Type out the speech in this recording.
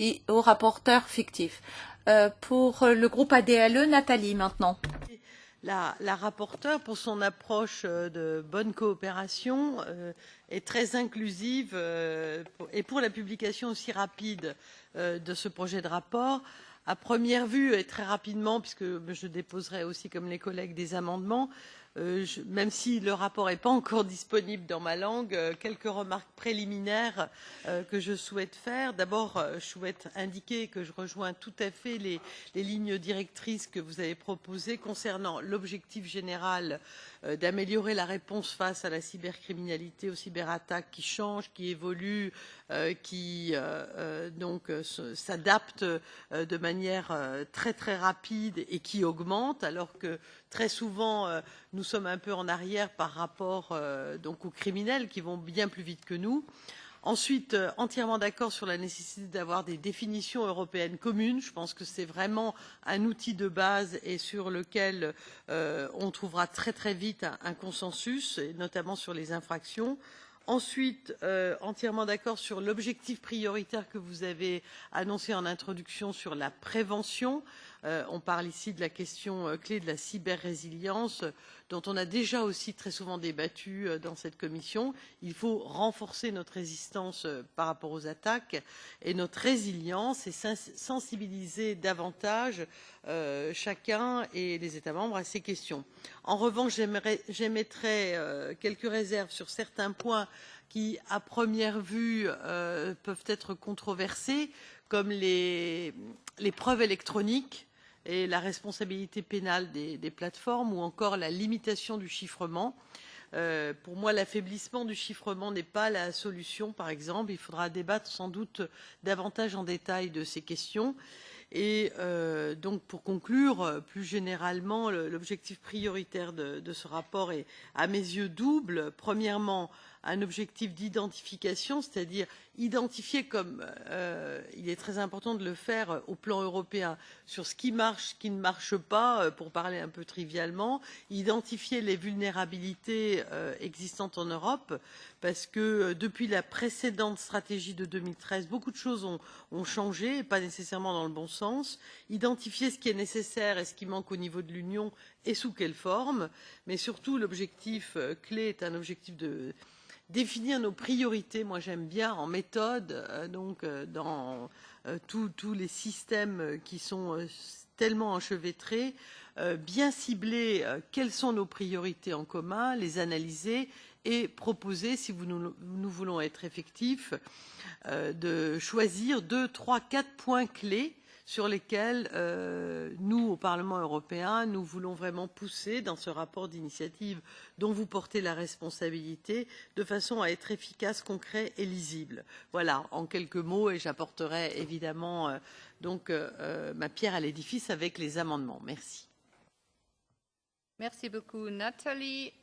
et aux rapporteurs fictifs. Pour le groupe ADLE, Nathalie maintenant. La rapporteure, pour son approche de bonne coopération, est très inclusive et pour la publication aussi rapide de ce projet de rapport. À première vue et très rapidement, puisque je déposerai aussi comme les collègues des amendements, même si le rapport n'est pas encore disponible dans ma langue, quelques remarques préliminaires que je souhaite faire. D'abord, je souhaite indiquer que je rejoins tout à fait les lignes directrices que vous avez proposées concernant l'objectif général d'améliorer la réponse face à la cybercriminalité, aux cyberattaques qui changent, qui évoluent, qui donc s'adaptent de manière très très rapide et qui augmentent, alors que très souvent nous sommes un peu en arrière par rapport donc aux criminels qui vont bien plus vite que nous. Ensuite, entièrement d'accord sur la nécessité d'avoir des définitions européennes communes. Je pense que c'est vraiment un outil de base et sur lequel on trouvera très très vite un consensus, et notamment sur les infractions. Ensuite, entièrement d'accord sur l'objectif prioritaire que vous avez annoncé en introduction sur la prévention. On parle ici de la question clé de la cyber-résilience, dont on a déjà aussi très souvent débattu dans cette commission. Il faut renforcer notre résistance par rapport aux attaques et notre résilience et sensibiliser davantage chacun et les États membres à ces questions. En revanche, j'émettrai quelques réserves sur certains points qui, à première vue, peuvent être controversés, comme les preuves électroniques et la responsabilité pénale des plateformes, ou encore la limitation du chiffrement. Pour moi, l'affaiblissement du chiffrement n'est pas la solution, par exemple. Il faudra débattre sans doute davantage en détail de ces questions. Et donc, pour conclure, plus généralement, l'objectif prioritaire de ce rapport est, à mes yeux, double. Premièrement, un objectif d'identification, c'est-à-dire identifier, comme il est très important de le faire au plan européen, sur ce qui marche, ce qui ne marche pas, pour parler un peu trivialement, identifier les vulnérabilités existantes en Europe, parce que depuis la précédente stratégie de 2013, beaucoup de choses ont changé, et pas nécessairement dans le bon sens. Identifier ce qui est nécessaire et ce qui manque au niveau de l'Union et sous quelle forme, mais surtout l'objectif clé est un objectif de définir nos priorités. Moi, j'aime bien en méthode, dans tous les systèmes qui sont tellement enchevêtrés, bien cibler quelles sont nos priorités en commun, les analyser et proposer, si nous voulons être effectifs, de choisir 2, 3, 4 points clés sur lesquels nous, au Parlement européen, nous voulons vraiment pousser dans ce rapport d'initiative dont vous portez la responsabilité, de façon à être efficace, concret et lisible. Voilà, en quelques mots, et j'apporterai évidemment ma pierre à l'édifice avec les amendements. Merci. Merci beaucoup, Nathalie.